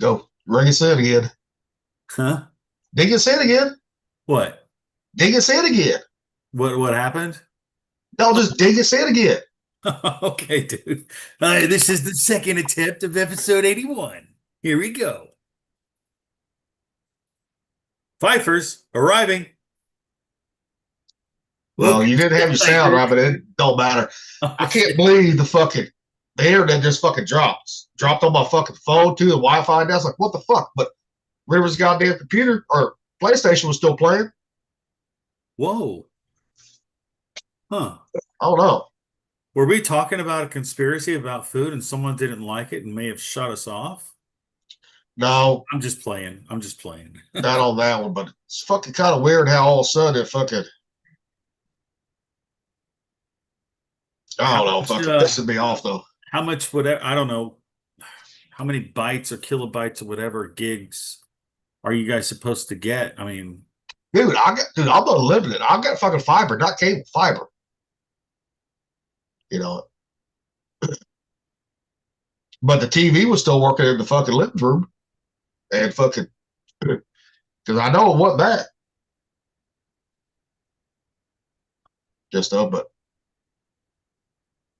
Go. Ring us in again. Huh? Dig us in again. What? Dig us in again. What happened? No, just dig us in again. Okay, dude. This is the second attempt of episode 81. Here we go. Pfeiffer's arriving. Well, Welcome you to didn't the have your sound right, but Pfeiffer's. it don't matter. Oh, I can't shit. believe the internet just fucking dropped on my fucking phone too. The Wi-Fi. And I was like, what the fuck? But River's goddamn computer or PlayStation was still playing. Whoa. Huh. I don't know. Were we talking about a conspiracy about food and someone didn't like it and may have shut us off? No, I'm just playing. I'm just playing. not on that one. But it's fucking kind of weird how all of a sudden it fucking I How don't know. much, Fucking pissing me off though. how much would I don't know how many bytes or kilobytes or whatever gigs are you guys supposed to get? I mean, Dude, I'm unlimited. I've got fucking fiber, not cable fiber. You know, but the TV was still working in the fucking living room and fucking because I know it wasn't that. Just but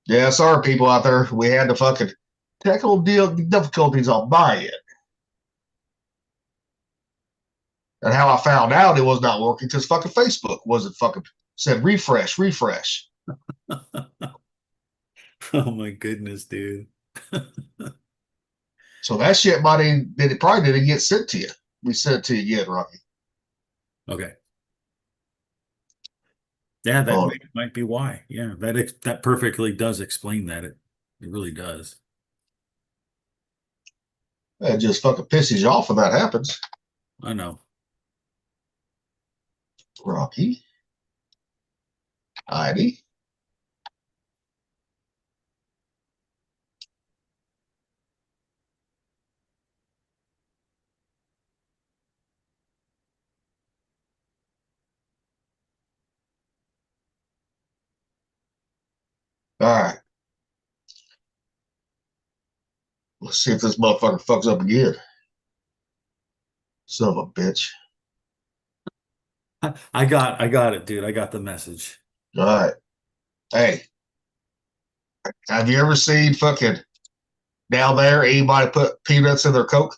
yeah, sorry people out there. We had the fucking technical difficulties on my end. And how I found out it was not working because fucking Facebook wasn't fucking said refresh, refresh. oh my goodness, dude. So that shit it probably didn't get sent to you. We sent it to you again, Rocky. Okay. Yeah, that Oh, might be why. Yeah, that perfectly does explain that. It really does. it just fucking pisses you off when that happens. I know. Rocky, Heidi. All right. Let's see if this motherfucker fucks up again. Son of a bitch. I got it, dude. I got the message. All right. Hey, have you ever seen fucking down there anybody put peanuts in their Coke?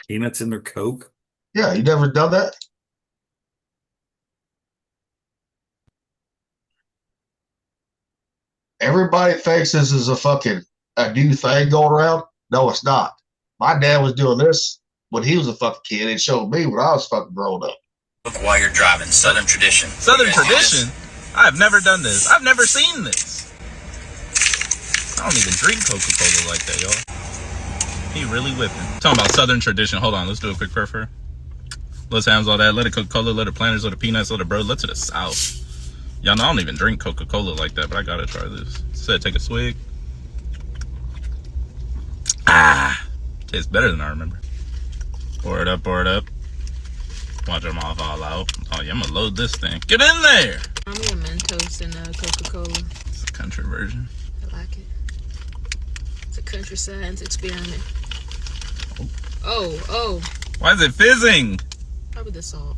Peanuts in their Coke. Yeah, you never done that? Everybody thinks this is a new thing going around. No, it's not. My dad was doing this when he was a fucking kid and showed me when I was fucking growing up. While you're driving, Southern tradition. Southern tradition? I've never done this. I've never seen this. I don't even drink Coca-Cola like that, y'all. He really whipping. Talking about Southern tradition. Hold on, let's do a quick prefer. Let's hands all that. Let it Coca-Cola, let it Planters, let it Peanuts, let it Bro, let to the South. Y'all know I don't even drink Coca-Cola like that, but I gotta try this. It said take a swig. Ah, tastes better than I remember. Pour it up, pour it up. Watch them all fall out. Oh yeah, I'm gonna load this thing. Get in there! I'm a Mentos and Coca-Cola. It's a country version. I like it. It's a country science experiment. Oh. Why is it fizzing? Probably the salt.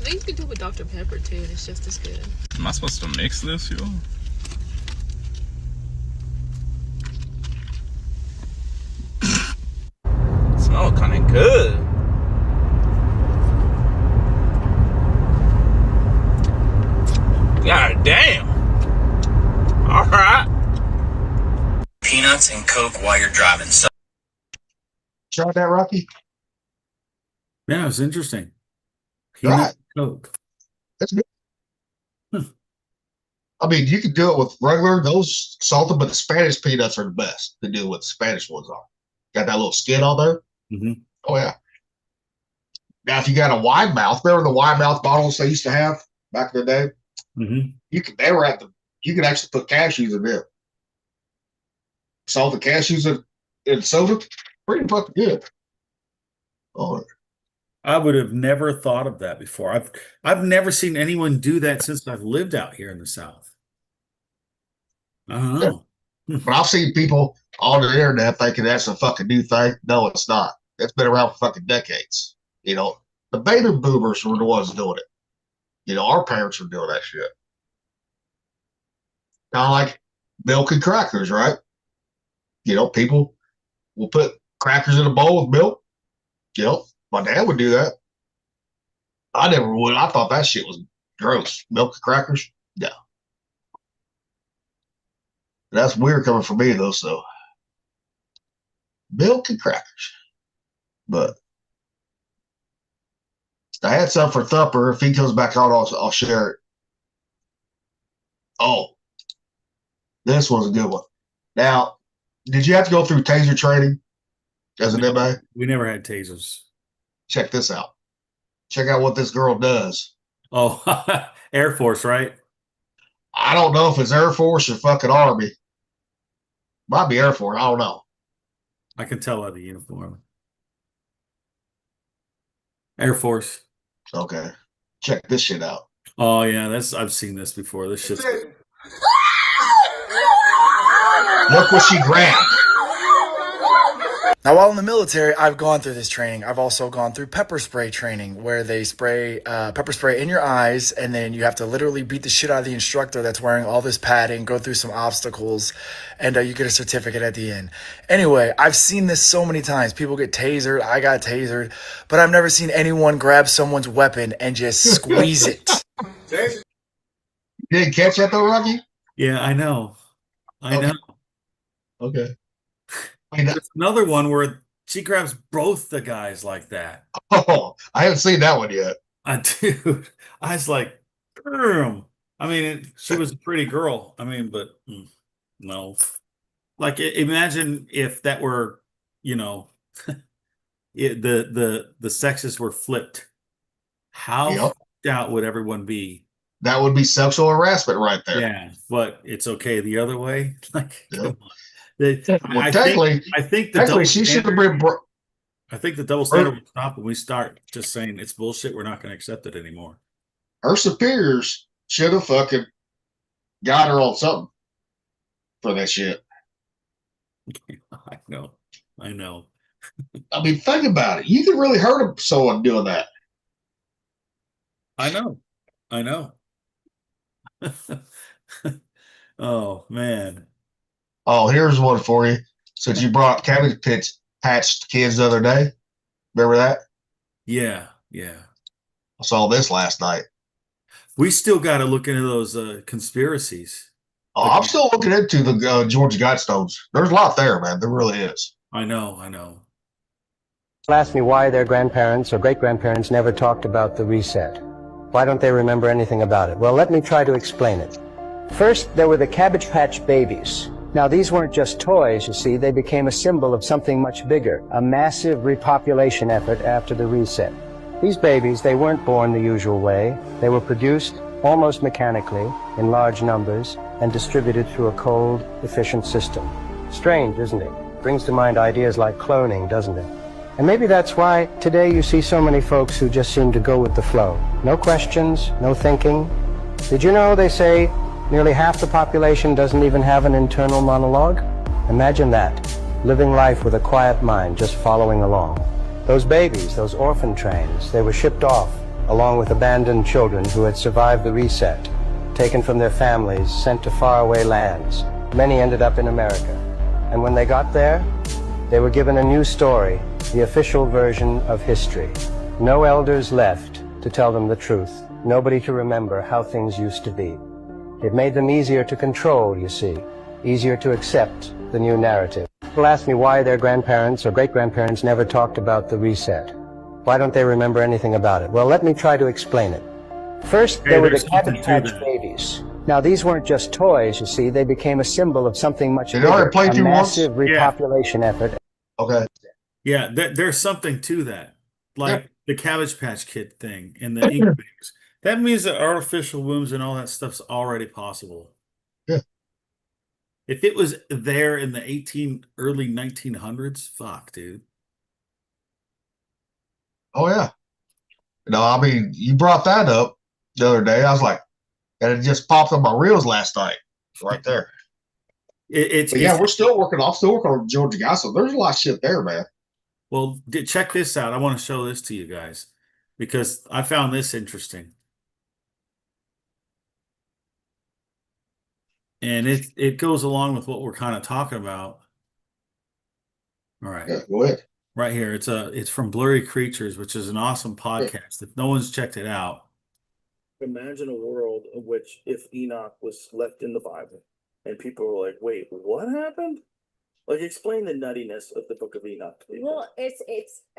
I think you can do it with Dr. Pepper too, and it's just as good. Am I supposed to mix this, yo? Smell kind of good. God damn. All right. Peanuts and Coke while you're driving. Tried that, Rocky? Yeah, it's interesting. Right. Peanut Coke. That's good. Hmm. I mean, you can do it with regular, those salted, but the Spanish peanuts are the best to do what the Spanish ones are. Got that little skin on there. Mhm. Oh, yeah. Now, if you got a wide mouth, remember the wide mouth bottles they used to have back in the day? Mhm. They were at you could actually put cashews in there. Salted cashews in soda, pretty fucking good. Oh, I would have never thought of that before. I've never seen anyone do that since I've lived out here in the South. I don't know. But I've seen people on the internet thinking that's a fucking new thing. No, it's not. It's been around for fucking decades. You know, the baby boomers were the ones doing it. You know, our parents were doing that shit. Kind of like milk and crackers, right? You know, people will put crackers in a bowl with milk. You know, my dad would do that. I never would. I thought that shit was gross. Milk and crackers? Yeah. That's weird coming from me, though, so. Milk and crackers. But I had some for Thumper. If he comes back on, I'll share it. Oh, this was a good one. Now, did you have to go through taser training as an MA? We never had tasers. Check this out. Check out what this girl does. Oh, Air Force, right? I don't know if it's Air Force or fucking Army. Might be Air Force. I don't know. I can tell by the uniform. Air Force. Okay. Check this shit out. Oh yeah, I've seen this before. This shit's Look what she grabbed. Now, while in the military, I've gone through this training. I've also gone through pepper spray training, where they spray pepper spray in your eyes, and then you have to literally beat the shit out of the instructor that's wearing all this padding, go through some obstacles, and you get a certificate at the end. Anyway, I've seen this so many times. People get tasered. I got tasered. But I've never seen anyone grab someone's weapon and just squeeze it. You didn't catch that, though, Rocky? yeah, I know. I Okay. know. Okay. I mean, There's another one where she grabs both the guys like that. oh, I haven't seen that one yet. Dude, I was like, damn. I mean, she was a pretty girl. I mean, but no. Like, imagine if that were, you know, the sexes were flipped. How Yep. fucked out would everyone be? That would be sexual harassment right there. Yeah, but it's okay the other way. Like, Yep. come on. Well, I technically, think the technically, double she should have standard. been. I think the double standard will stop when we start just saying it's bullshit. We're not going to accept it anymore. Her superiors should have fucking got her on something for that shit. I know. I know. I mean, think about it. You could really hurt someone doing that. I know. I know. Oh man. Oh, here's one for you. Since you brought Cabbage Patch Kids the other day, remember that? Yeah. Yeah. I saw this last night. We still got to look into those conspiracies. Oh, I'm still looking into the George Guidestones. There's a lot there, man. There really is. I know. I know. Ask me why their grandparents or great-grandparents never talked about the reset. Why don't they remember anything about it? Well, let me try to explain it. First, there were the Cabbage Patch Babies. Now, these weren't just toys, you see. They became a symbol of something much bigger, a massive repopulation effort after the reset. These babies, they weren't born the usual way. They were produced almost mechanically in large numbers and distributed through a cold, efficient system. Strange, isn't it? Brings to mind ideas like cloning, doesn't it? And maybe that's why today you see so many folks who just seem to go with the flow. No questions, no thinking. Did you know they say nearly half the population doesn't even have an internal monologue? Imagine that, living life with a quiet mind, just following along. Those babies, those orphan trains, they were shipped off along with abandoned children who had survived the reset, taken from their families, sent to faraway lands. Many ended up in America. And when they got there, they were given a new story, the official version of history. No elders left to tell them the truth, nobody to remember how things used to be. It made them easier to control, you see, easier to accept the new narrative. People ask me why their grandparents or great-grandparents never talked about the reset. Why don't they remember anything about it? Well, let me try to explain it. First, there were the there's something Cabbage to Patch that. Babies. Now, these weren't just toys, you see. They became a symbol of something much Did I already bigger, play a through once? massive repopulation effort. Okay. Yeah. There's something to that. Like the Cabbage Patch Kid thing and the incubators. That means that artificial wombs and all that stuff's already possible. Yeah. If it was there in the early 1900s, fuck, dude. Oh, yeah. No, I mean, you brought that up the other day. I was like, and it just popped on my reels last night. Right there. It's, But yeah, it's we're still working. I'm still working on Georgia guys. So there's a lot of shit there, man. well, check this out. I want to show this to you guys because I found this interesting. And it goes along with what we're kind of talking about. All right. Yeah, go ahead. Right here. It's from Blurry Creatures, which is an awesome podcast. If no one's checked it out. Imagine a world in which if Enoch was left in the Bible and people were like, wait, what happened? Like, explain the nuttiness of the Book of Enoch to people. Well, it's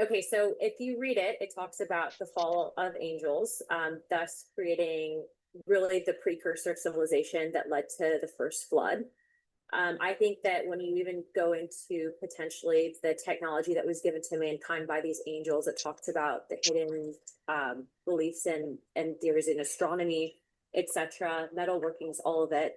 okay. So if you read it, it talks about the fall of angels, thus creating really the precursor civilization that led to the first flood. I think that when you even go into potentially the technology that was given to mankind by these angels, it talks about the hidden beliefs and theories in astronomy, etc., metal workings, all of it.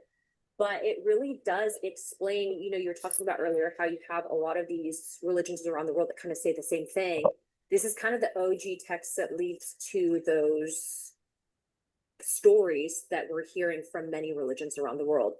But it really does explain, you know, you were talking about earlier how you have a lot of these religions around the world that kind of say the same thing. This is kind of the OG text that leads to those stories that we're hearing from many religions around the world.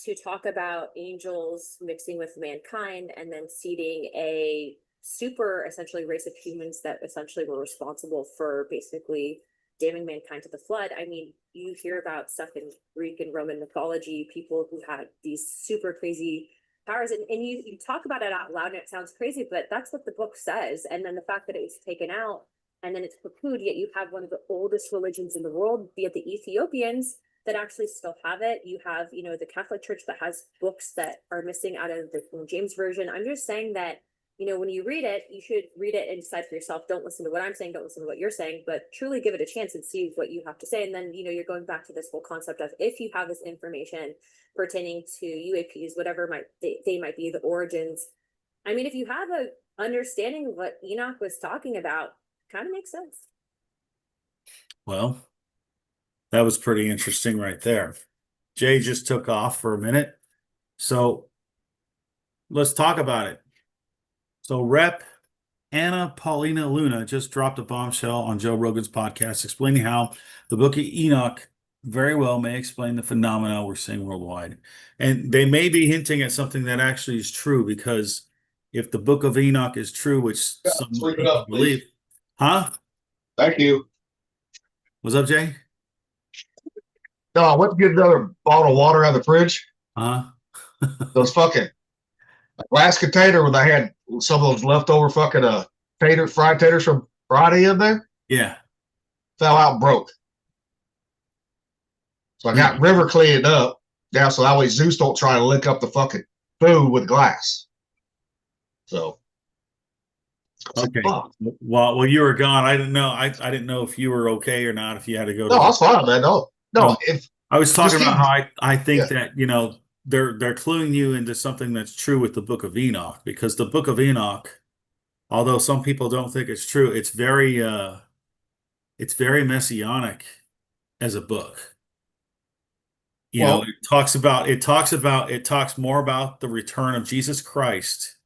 To talk about angels mixing with mankind and then seeding a super essentially race of humans that essentially were responsible for basically damning mankind to the flood. I mean, you hear about stuff in Greek and Roman mythology, people who had these super crazy powers, and you talk about it out loud and it sounds crazy, but that's what the book says. And then the fact that it was taken out and then it's poo-pooed, yet you have one of the oldest religions in the world, be it the Ethiopians, that actually still have it. You have, you know, the Catholic Church that has books that are missing out of the King James Version. I'm just saying that, you know, when you read it, you should read it and decide for yourself. Don't listen to what I'm saying, don't listen to what you're saying, but truly give it a chance and see what you have to say. And then, you know, you're going back to this whole concept of if you have this information pertaining to UAPs, whatever they might be, the origins. I mean, if you have a understanding of what Enoch was talking about, kind of makes sense. Well, that was pretty interesting right there. Jay just took off for a minute. So let's talk about it. So Rep Anna Paulina Luna just dropped a bombshell on Joe Rogan's podcast explaining how the Book of Enoch very well may explain the phenomena we're seeing worldwide. And they may be hinting at something that actually is true, because if the Book of Enoch is true, which some sweep it people up, please. believe. Huh? Thank you. What's up, Jay? No, I went to get another bottle of water out of the fridge. Huh? Those fucking last container where they had some of those leftover fucking fried taters from Friday in there Yeah. fell out and broke. So I got River cleaned up now, so that way Zeus don't try to lick up the fucking food with glass. So Okay. fuck. Well, you were gone. I didn't know. I didn't know if you were okay or not. If you had to go. No, that's fine, man. No. If I was talking just about how I think Yeah. that, you know, they're cluing you into something that's true with the Book of Enoch, because the Book of Enoch, although some people don't think it's true, it's very messianic as a book. You know, Well- it talks more about the return of Jesus Christ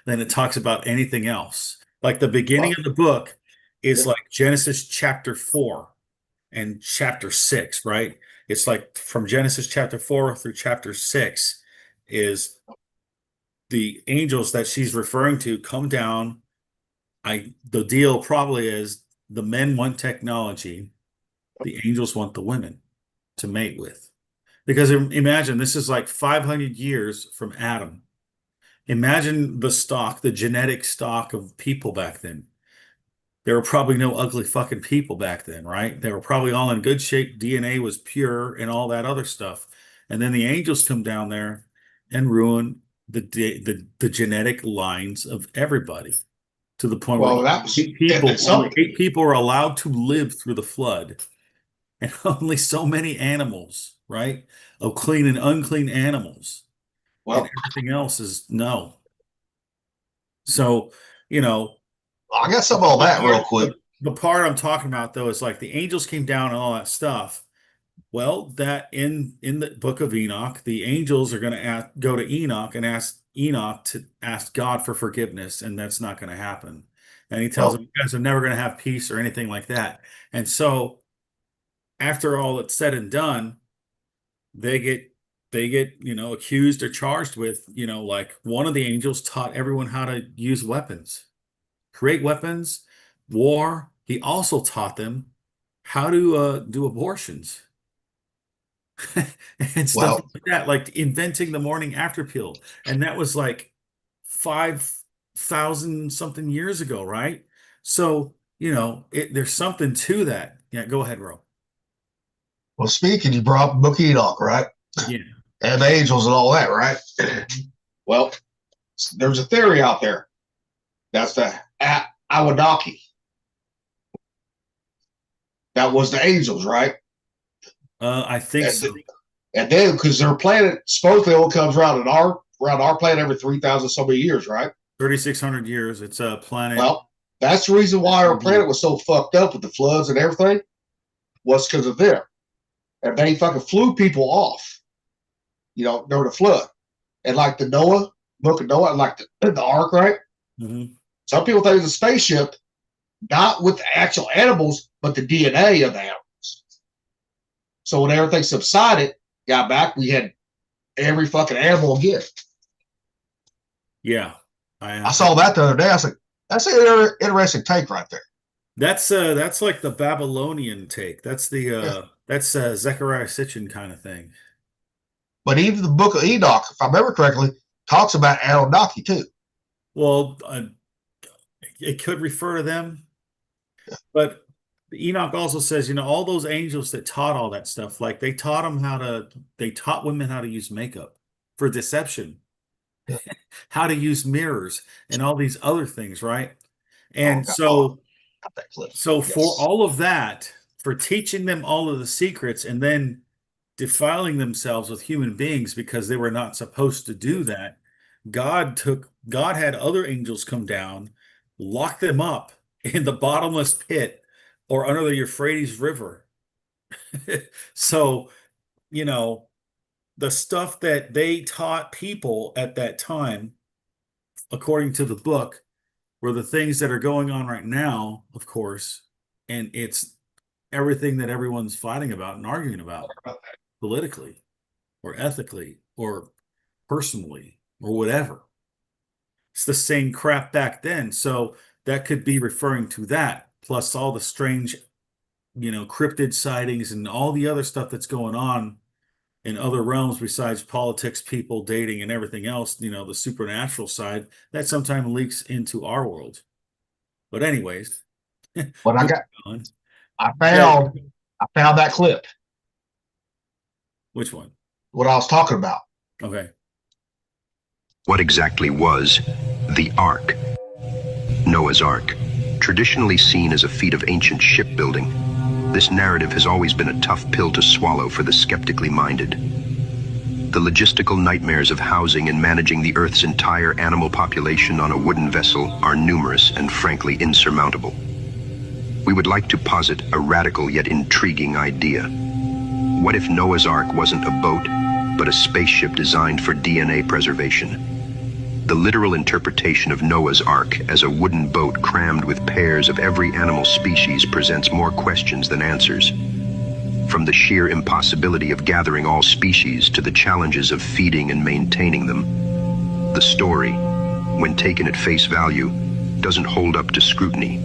than it talks about anything else. Like the beginning of the book is like Genesis chapter 4 and chapter 6, right? It's like from Genesis chapter 4 through chapter 6 is the angels that she's referring to come down. The deal probably is the men want technology, the angels want the women to mate with. Because imagine this is like 500 years from Adam. Imagine the genetic stock of people back then. There were probably no ugly fucking people back then, right? They were probably all in good shape. DNA was pure and all that other stuff. And then the angels come down there and ruin the genetic lines of everybody, to the point Well, where that was- only 8 people are allowed to live through the flood, and only so many animals, right? Of clean and unclean animals. well, And everything else is no. So, you know, I got some on that real quick. the part I'm talking about though is like the angels came down and all that stuff. Well, that in the Book of Enoch, the angels are going to go to Enoch and ask Enoch to ask God for forgiveness, and that's not going to happen. And he tells them, you guys are never going to have peace or anything like that. And so after all it's said and done, they get they get, accused or charged with, like one of the angels taught everyone how to use weapons, create weapons, war. He also taught them how to do abortions and stuff Well, like that, like inventing the morning after pill. And that was like 5,000 something years ago, right? So, there's something to that. Yeah, go ahead, Ro. well, speaking, you brought up the Book of Enoch, right? Yeah. And the angels and all that, right? Well, there's a theory out there. That's the Anunnaki. That was the angels, right? I think And, so. and then, because their planet supposedly only comes around our planet every 3,000 so many years, right? 3,600 years. It's a planet. Well, that's the reason why our planet was so fucked up with the floods and everything, was because of them. And they fucking flew people off, during the flood. And like the Book of Noah, like the ark, right? Mhm. Some people think it's a spaceship, not with the actual animals, but the DNA of the animals. So when everything subsided, got back, we had every fucking animal again. Yeah. I saw that the other day. I was like, that's an interesting take right there. That's like the Babylonian take. That's the Yeah. that's Zechariah Sitchin kind of thing. But even the Book of Enoch, if I remember correctly, talks about Anunnaki too. Well, it could refer to them, but Enoch also says, all those angels that taught all that stuff, like they taught women how to use makeup for deception, Yeah. how to use mirrors and all these other things, right? And got that clip. so Yes. for all of that, for teaching them all of the secrets and then defiling themselves with human beings because they were not supposed to do that, God had other angels come down, lock them up in the bottomless pit or under the Euphrates River. So, the stuff that they taught people at that time, according to the book, were the things that are going on right now, of course, and it's everything that everyone's fighting about and arguing about politically or ethically or personally or whatever. It's the same crap back then. So that could be referring to that, plus all the strange, cryptid sightings and all the other stuff that's going on in other realms besides politics, people, dating, and everything else, the supernatural side that sometimes leaks into our world. But anyways, But I on. found that clip, Which one? what I was talking about. Okay. What exactly was the Ark? Noah's Ark, traditionally seen as a feat of ancient shipbuilding, this narrative has always been a tough pill to swallow for the skeptically minded. The logistical nightmares of housing and managing the Earth's entire animal population on a wooden vessel are numerous and frankly insurmountable. We would like to posit a radical yet intriguing idea. What if Noah's Ark wasn't a boat, but a spaceship designed for DNA preservation? The literal interpretation of Noah's Ark as a wooden boat crammed with pairs of every animal species presents more questions than answers. From the sheer impossibility of gathering all species to the challenges of feeding and maintaining them, the story, when taken at face value, doesn't hold up to scrutiny.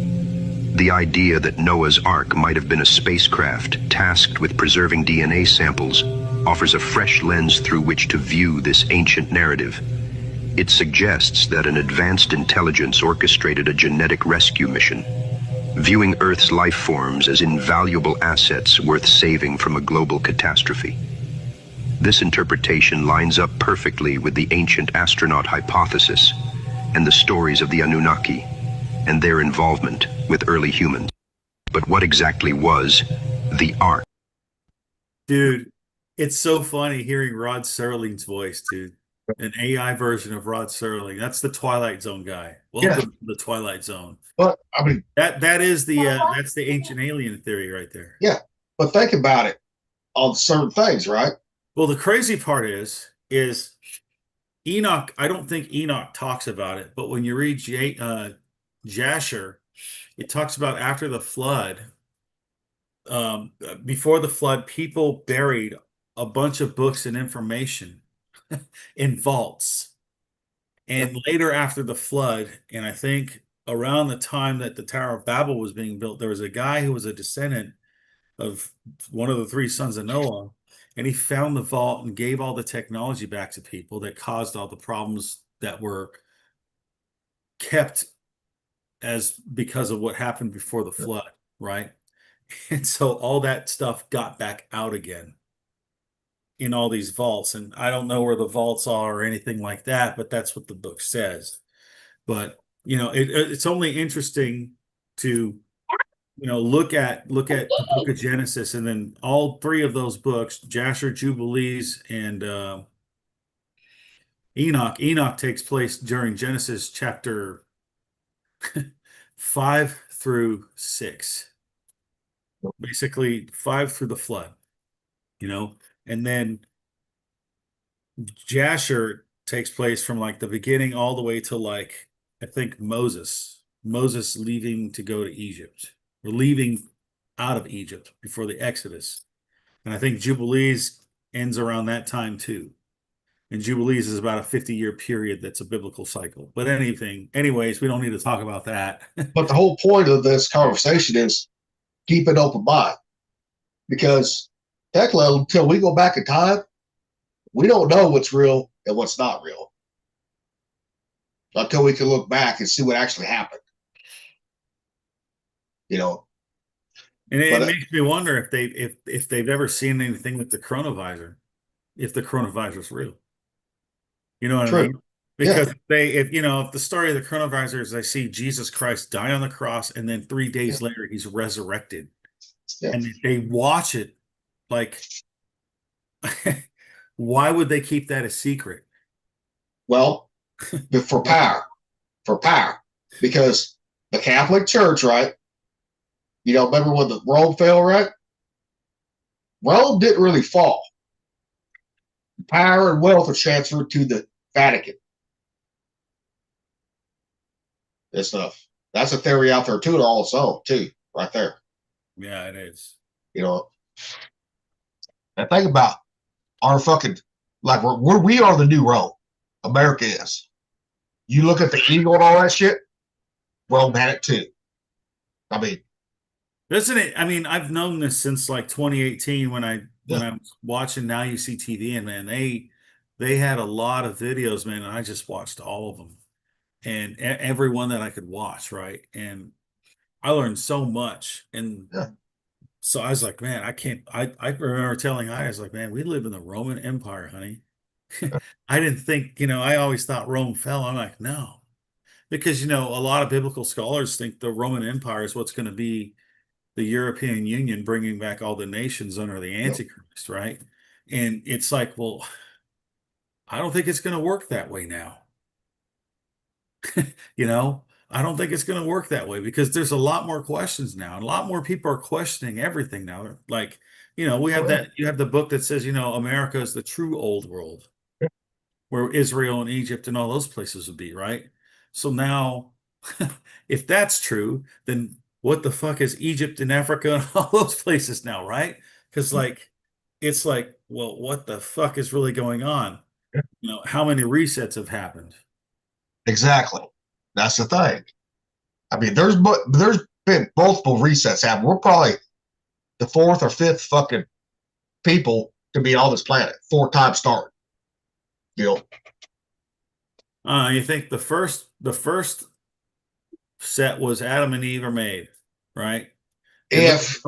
The idea that Noah's Ark might have been a spacecraft tasked with preserving DNA samples offers a fresh lens through which to view this ancient narrative. It suggests that an advanced intelligence orchestrated a genetic rescue mission, viewing Earth's life forms as invaluable assets worth saving from a global catastrophe. This interpretation lines up perfectly with the ancient astronaut hypothesis and the stories of the Anunnaki and their involvement with early humans. But what exactly was the Ark? Dude, it's so funny hearing Rod Serling's voice, dude. An AI version of Rod Serling. That's the Twilight Zone guy. Welcome to the Twilight Zone. But I mean, that is that's the ancient alien theory right there. yeah. But think about it on certain things, right? Well, the crazy part is Enoch. I don't think Enoch talks about it, but when you read Jasher, it talks about after the flood. Before the flood, people buried a bunch of books and information in vaults. And later after the flood, and I think around the time that the Tower of Babel was being built, there was a guy who was a descendant of one of the three sons of Noah, and he found the vault and gave all the technology back to people that caused all the problems that were kept as because of what happened before the flood, right? And so all that stuff got back out again in all these vaults. And I don't know where the vaults are or anything like that, but that's what the book says. But it's only interesting to look at the book of Genesis, and then all three of those books, Jasher, Jubilees, and Enoch. Enoch takes place during Genesis chapter 5 through 6, basically 5 through the flood, and then Jasher takes place from like the beginning all the way to like, I think Moses leaving to go to Egypt, or leaving out of Egypt before the Exodus. And I think Jubilees ends around that time too. And Jubilees is about a 50-year period that's a biblical cycle. But anyways, we don't need to talk about that. But the whole point of this conversation is keep an open mind. Because technically, until we go back in time, we don't know what's real and what's not real. Until we can look back and see what actually happened. And it makes me wonder if they've ever seen anything with the chronovisor, if the chronovisor is real. You know what I mean? Because if the story of the chronovisor is, I see Jesus Christ die on the cross, and then 3 days later he's resurrected, and they watch it, like, why would they keep that a secret? Well, for power, because the Catholic Church, right? Remember when the Rome fell, right? Rome didn't really fall. Power and wealth are transferred to the Vatican. This stuff. That's a theory out there too, also, too, right there. Yeah, it is. And think about our fucking, like, we are the new Rome. America is. You look at the eagle and all that shit, Rome had it too. I mean, isn't it? I mean, I've known this since like 2018 when I was watching Now You See TV, and man, they had a lot of videos, man, and I just watched all of them, and every one that I could watch, right? And I learned so much, and so I was like, man, I remember telling I was like, man, we live in the Roman Empire, honey. I didn't think, I always thought Rome fell. I'm like, no, because a lot of biblical scholars think the Roman Empire is what's going to be the European Union, bringing back all the nations under the Antichrist, right? And it's like, well, I don't think it's going to work that way now. I don't think it's going to work that way, because there's a lot more questions now, and a lot more people are questioning everything now. Like, we have you have the book that says, America is the true old world, where Israel and Egypt and all those places would be, right? So now, if that's true, then what the fuck is Egypt and Africa and all those places now, right? Because it's like, well, what the fuck is really going on? How many resets have happened? Exactly. That's the thing. I mean, there's been multiple resets happening. We're probably the 4th or 5th fucking people to be on this planet. 4 times starting. You think the first set was Adam and Eve are made, right? If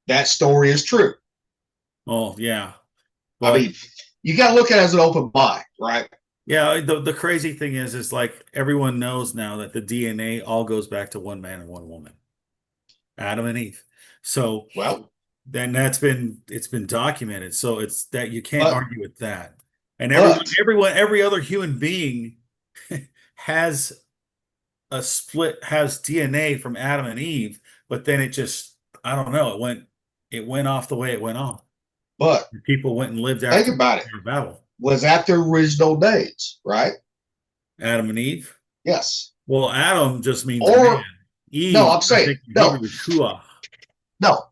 that story is true. Oh yeah. But, I mean, you got to look at it as an open mind, right? Yeah. The crazy thing is like everyone knows now that the DNA all goes back to one man and one woman, Adam and Eve. So then it's been documented. So it's that you can't argue with that. And every other human being has DNA from Adam and Eve, but then it just, I don't know, it went off the way it went off. But people went and lived think about it. Battle. Was that their original days, right? Adam and Eve? Yes. Well, Adam just means man. Eve, no, I'm saying no. No.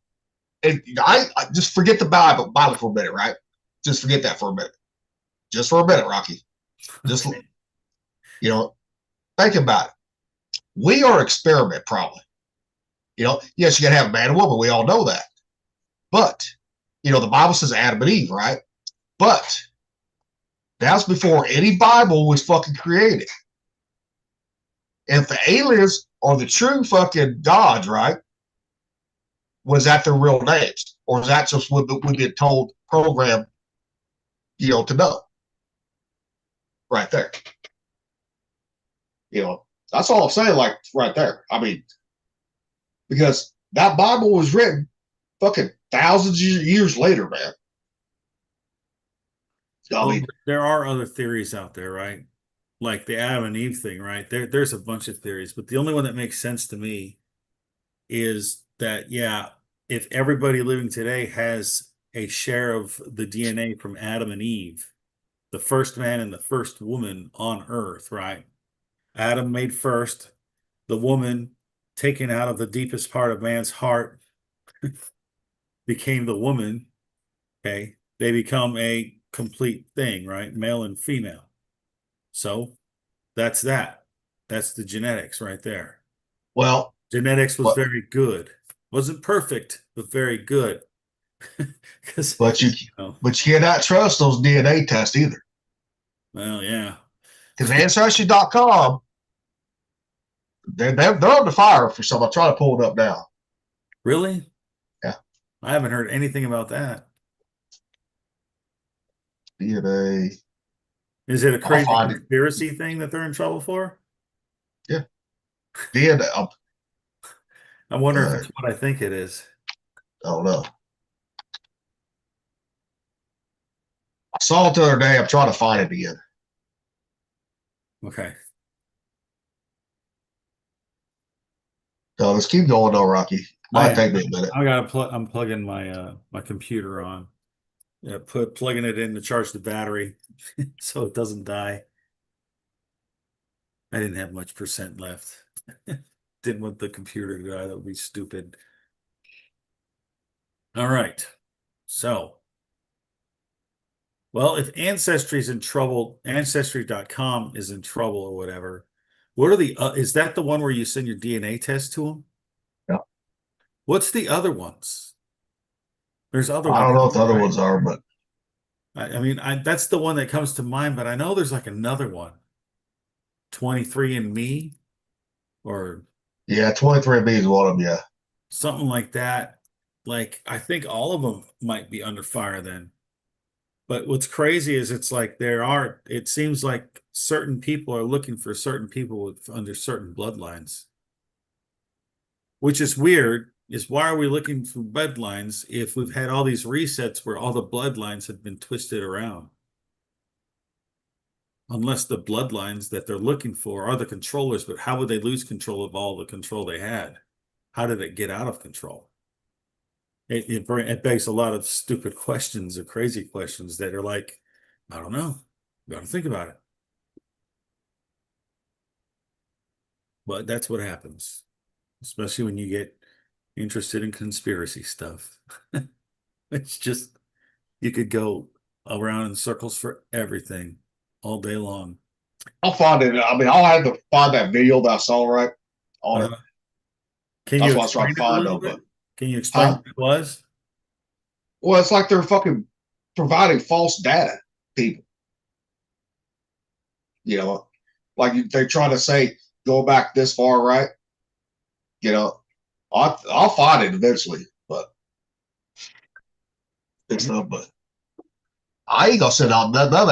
I just forget the Bible for a minute, right? Just forget that for a minute. Just for a minute, Rocky. Just, you know, think about it. We are experiment, probably. You know, yes, you got to have a man and woman. We all know that. But, you know, the Bible says Adam and Eve, right? But that's before any Bible was fucking created. If the aliens are the true fucking gods, right? Was that their real names? Or is that just what we've been told, programmed, you know, to know? Right there. You know, that's all I'm saying, like, right there. I mean, because that Bible was written fucking thousands of years later, man. I mean, there are other theories out there, right? Like the Adam and Eve thing, right? There's a bunch of theories, but the only one that makes sense to me is that, yeah, if everybody living today has a share of the DNA from Adam and Eve, the first man and the first woman on Earth, right? Adam made first, the woman taken out of the deepest part of man's heart became the woman. Okay, they become a complete thing, right? Male and female. So that's that. That's the genetics right there. well, Genetics was very good. Wasn't perfect, but very good. but you cannot trust those DNA tests either. Well, yeah. Because Ancestry.com, they're on the fire for some. I'm trying to pull it up now. Really? Yeah. I haven't heard anything about that. DNA. Is it a crazy conspiracy thing that they're in trouble for? Yeah. DNA. I wonder if it's what I think it is. I don't know. I saw it the other day. I'm trying to find it again. Okay. So let's keep going though, Rocky. Might take me a minute. I gotta plug. I'm plugging my my computer on. Yeah, plugging it in to charge the battery so it doesn't die. I didn't have much percent left. Didn't want the computer to die. That would be stupid. All right. So, well, if Ancestry's in trouble, Ancestry.com is in trouble or whatever. What are the? Is that the one where you send your DNA test to them? Yeah. What's the other ones? There's other I ones. don't know what the other ones are, but I mean, that's the one that comes to mind, but I know there's like another one. 23andMe or yeah, 23andMe is one of them, yeah. something like that. Like, I think all of them might be under fire then. But what's crazy is it's like it seems like certain people are looking for certain people under certain bloodlines. Which is weird, is why are we looking for bloodlines if we've had all these resets where all the bloodlines have been twisted around? Unless the bloodlines that they're looking for are the controllers, but how would they lose control of all the control they had? How did it get out of control? It begs a lot of stupid questions or crazy questions that are like, I don't know. Got to think about it. But that's what happens, especially when you get interested in conspiracy stuff. It's just, you could go around in circles for everything all day long. I'll find it. I mean, I'll have to find that video that I saw right on it. Can That's you what I was trying to find though, but can you explain what it was? well, it's like they're fucking providing false data, people. You know, like they're trying to say, go back this far, right? You know, I'll find it eventually, but it's not. But I ain't gonna send out none of that